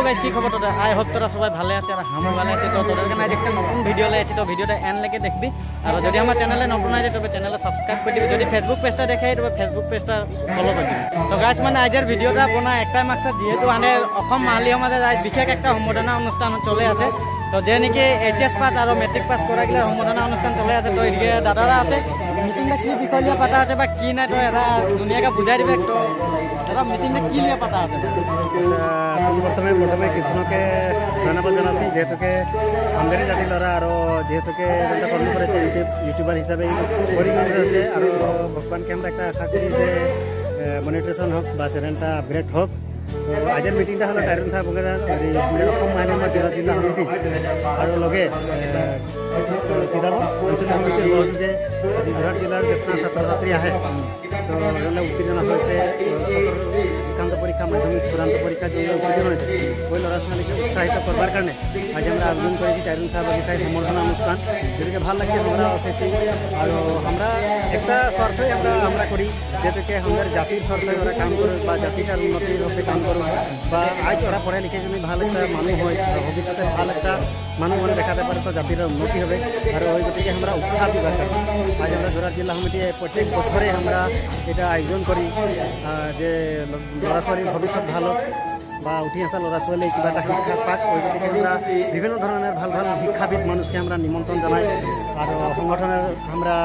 guys কি খবর তোরা আই হোপ তোরা সবাই ভালো আছে আর আমরা ভালো আছি তো তোদের কাছে একটা নতুন ভিডিও লাইছি তো ভিডিওটা এন্ড লেগে দেখবি আর যদি আমার চ্যানেলে নতুন আছে তবে চ্যানেলে সাবস্ক্রাইব করে দিবি যদি ফেসবুক পেজটা দেখে তবে ফেসবুক পেজটা ফলো করে দিবি তো গাইস মানে আজের ভিডিওটা বনা একটাই মাকসাদ যেহেতু মানে অসম মাহালী সমাজে আজ বিশেষ একটা সম্বর্ধনা অনুষ্ঠান চলে আছে তো যে নাকি এইচএস পাস আর মেট্রিক পাস করা গেলে সম্বর্ধনা অনুষ্ঠান চলে আছে তো এদিকে দাদারা আছে মিটিংটা কি বিষয় নিয়ে পাতা আছে বা কি নাই তো এরা দুনিয়াকে বুঝাই দিবে তো দাদা মিটিংটা কি নিয়ে পাতা আছে প্রথমে কৃষ্ণকে ধন্যবাদ জানাচ্ছি যেহেতুকে আমাদের জাতি লড়া আর যেহেতুকে যেটা কর্ম করেছে ইউটিউবার হিসাবে পরিগণিত হয়েছে আর ভগবানকে আমরা একটা আশা করি যে মনিটাইজেশন হোক বা চ্যানেলটা আপগ্রেড হোক আজের মিটিংটা হলো টাইরন সাহেব অসম মাহিনামা জিলা সমিতি আর লগে আঞ্চলিক সমিতির সহযোগে আজি যোৰহাট জিলাৰ যেটা ছাত্ৰ ছাত্ৰী আহে তো উত্তীৰ্ণ হয়েছে একান্ত পৰীক্ষা মাধ্যমিক চূড়ান্ত পৰীক্ষা যে উত্তীৰ্ণ হয়েছে ওই ল'ৰা ছোৱালীকে উৎসাহিত করবার কারণে আজ আমরা আয়োজন করেছি টাইরন সাহেব বিষয় সম্বর্ধনা অনুষ্ঠান যেটাকে ভাল লাগছে আমরা এসেছি আর আমরা একটা স্বার্থই আমরা করি যেটাকে আমাদের জাতির স্বার্থে ওরা কাম করে বা জাতিটার উন্নতির হতে কাম করুন বা আজ ওরা পড়ে লিখে যদি ভালো একটা মানুষ হয় ভবিষ্যতে ভালো একটা মানুষ মনে দেখাতে পারে তো জাতির উন্নতি হবে আর ওই গতিকে আমরা উৎসাহ দিবার আজ আমরা যোৰহাট জিলা সমিতি প্ৰত্যেক বছৰে আমৰা এটা আয়োজন কৰি যে ল'ৰা ছোৱালীৰ ভবিষ্যৎ ভালো বা উঠি আসা ল'ৰা ছোৱালী কিবা এটা শিক্ষা পাক ওই গতিকে আমরা বিভিন্ন ধরনের ভাল শিক্ষাবিদ মানুষকে আমরা নিমন্ত্রণ জানাই আর সংগঠনের আমরা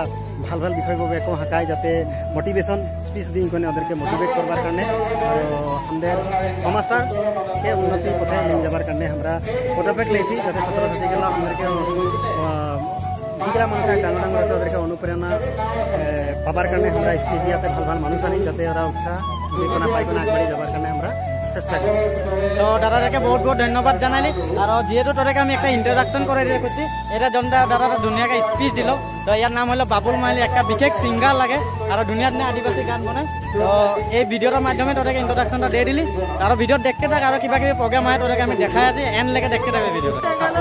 ভাল বিষয়বস্তু একো হাঁকাই যাতে মোটিভেশন স্পিচ দিই কোনে ওদেরকে মোটিভেট করবার কারণে আর আমাদের সমাজটাকে উন্নতির পথে নিয়ে যাবার কারণে আমরা পদক্ষেপ লেছি যাতে ছাত্রছাত্রীগুলো আমাদেরকে যিগিলা মানুষ ডাঙর আছে ওদেরকে অনুপ্রেরণা পাবার কারণে আমরা স্পিচ দিয়াতে ভাল মানুষ আনি যাতে ওরা উৎসাহ উদ্দীপনা পাই কোনে আগবাড়ি যাবার কারণে আমরা চেষ্টা করি তো দাদাকে বহুত বহুত ধন্যবাদ জানালি আর যেহেতু তোদেরকে আমি একটা ইন্ট্রোডাকশন করে রেখেছি এটা যখন দাদা ধুনিয়াকে স্পিচ দিল তো ইয়ার নাম হলো বাবুল মাহিলী একটা বিশেষ সিঙ্গার লাগে আর দুনিয়ার নিয়ে আদিবাসী গান বনায় তো এই ভিডিওটার মাধ্যমে তোদেরকে ইন্ট্রোডাকশনটা দিয়ে দিলি আর ভিডিও দেখতে থাক আর কিবা কিবি প্রোগ্রাম হয় তোদেরকে আমি দেখাই আছি এন্ড লেগে দেখতে থাকবে ভিডিও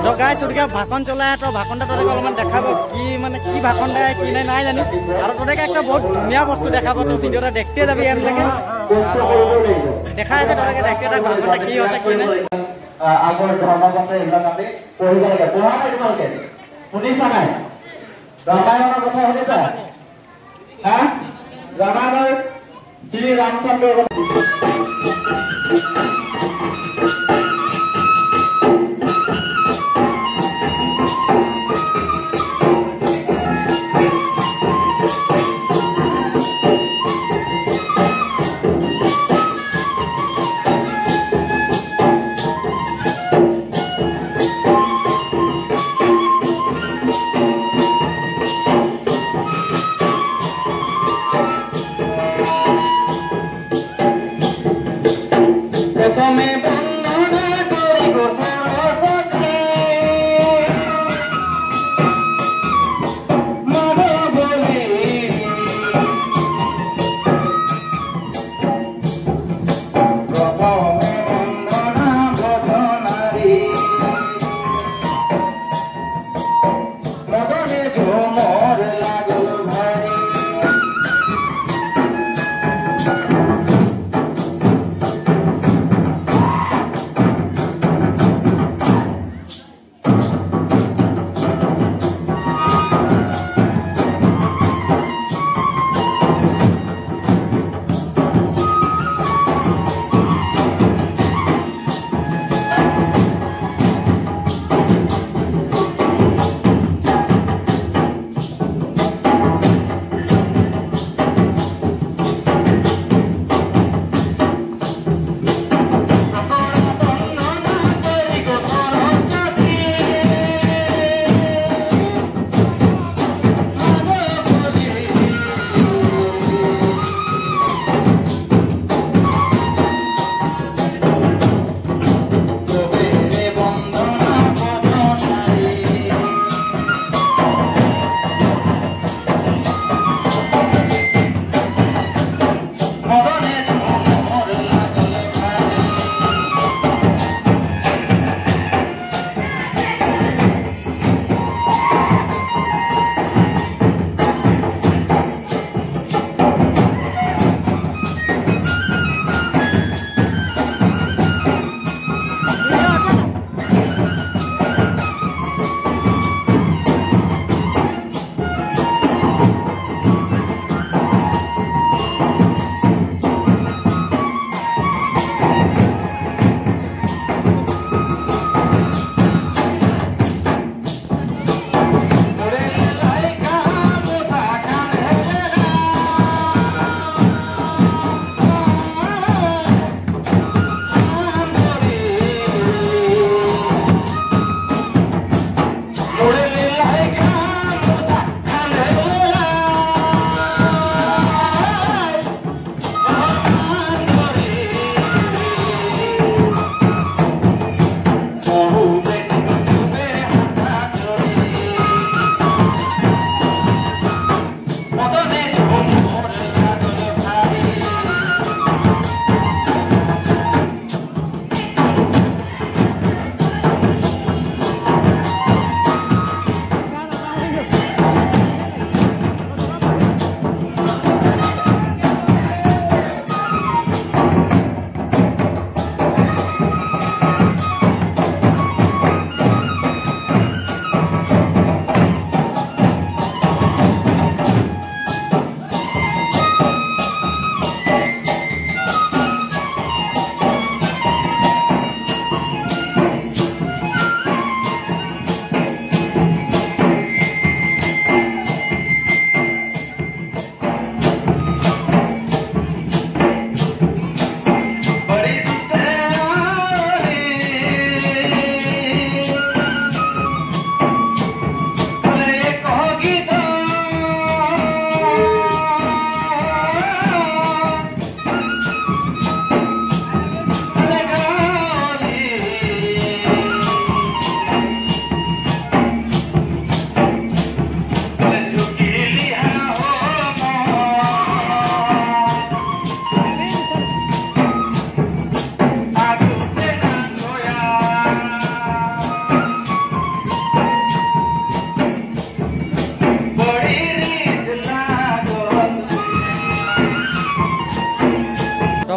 তো গাইস ওদিকে ভাষণ চলায় তো ভাষণটা তোদেরকে অলপমান দেখাব কি মানে কি ভাষণ দেয় কি নাই জানি আর তোদেরকে একটা বহুত ধুনিয়া বস্তু দেখাবো তো ভিডিওটা দেখতে যাবি এন্ড লেগে দেখা আছে তোদেরকে দেখতে থাক ভাষণটা কি হচ্ছে কি নাই আগৰ ধৰ্মগ্ৰন্থ এইবিলাক আমি পঢ়িব লাগে পঢ়া নাই তোমালোকে শুনিছা নাই ৰামায়ণৰ কথা শুনিছা হা ৰামায়ণৰ শ্ৰী ৰামচন্দ্ৰৰ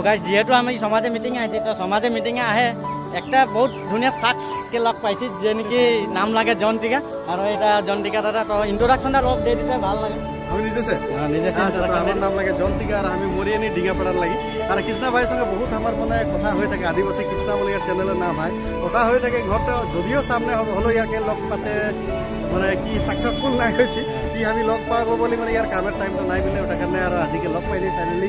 গাইজ যিহেতু আমি সমাজে মিটিঙে আহিছে তো সমাজে মিটিঙে আহে একটা বহুত ধুনীয়া চাক্সকে লগ পাইছি যে নেকি নাম লাগে জন্তিকা আৰু এটা জন্তিকা দাদা তো ইন্ট্রোডাকশনটা অলপ দিয়ে দিতে ভাল লাগে আমি নিজে নিজে আমার নাম লাগে জন্তিকা আর আমি মরিয়ানি ডিঙাপাড়ার লাগি আর কৃষ্ণা ভাইয়ের সঙ্গে বহুত আমার মানে কথা হয়ে থাকে আদিবাসী কৃষ্ণা বলে ইয়ার চ্যানেলের নাম হয় কথা হয়ে থাকে ঘরটা যদিও সামনে হলো ইয়াকে লগ পাতে মানে কি সাকসেসফুল নাই হয়েছি কি আমি লগ পাবো বলে মানে ইয়ার কামের টাইমটা নাই বলে ওটা কারণে আর আজকে লগ পাইনি ফাইনালি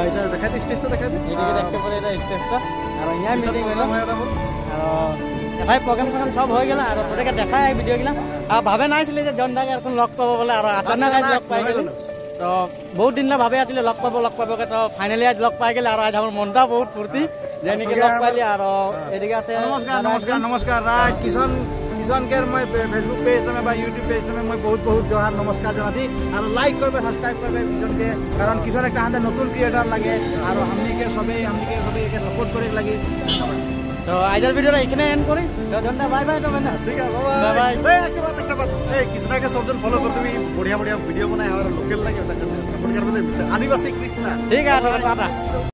এটা দেখাতে স্টেজটা দেখাতে এদিকে দেখতে পারে এটা স্টেজটা আর ইয়ার মিটিং হলো হয় এটা বল আর এটাই প্রোগ্রাম সব হয়ে গেল আর ওটাকে দেখায় এই ভিডিওগুলা আর ভাবে নাইছিল যে জনদাকে এখন লগ পাবো বলে আর আচানক আজ লগ পাই গেল তো বহুত দিন ভাবে আছিল লগ পাবো তো ফাইনালি আজ লগ পাই গেল আর আজ আমার মনটা বহুত ফুর্তি যে নাকি লগ পাইলি আর এদিকে আছে নমস্কাৰ ৰাইজ কিষণকেৰ মই ফেচবুক পেজ তুমি বা ইউটিউব পেজ তুমি মই বহুত জোহাৰ নমস্কাৰ জনাতি আৰু লাইক করবে সাবস্ক্রাইব করবে কিষণকে কারণ কিষণ একটা হাতে নতুন ক্রিয়েটার লাগে আর আমনিকে সবে একে সাপোর্ট করে লাগে তো আজকের ভিডিওটা এখানে এন্ড করি তো জনদা বাই বাই তো না ঠিক আছে বাই বাই একটা বাত এই কৃষ্ণাকে সবজন ফলো করতে বড়িয়া ভিডিও বানায় আর লোকাল লাগে ওটা সাপোর্ট করবে আদিবাসী কৃষ্ণা ঠিক আছে টাটা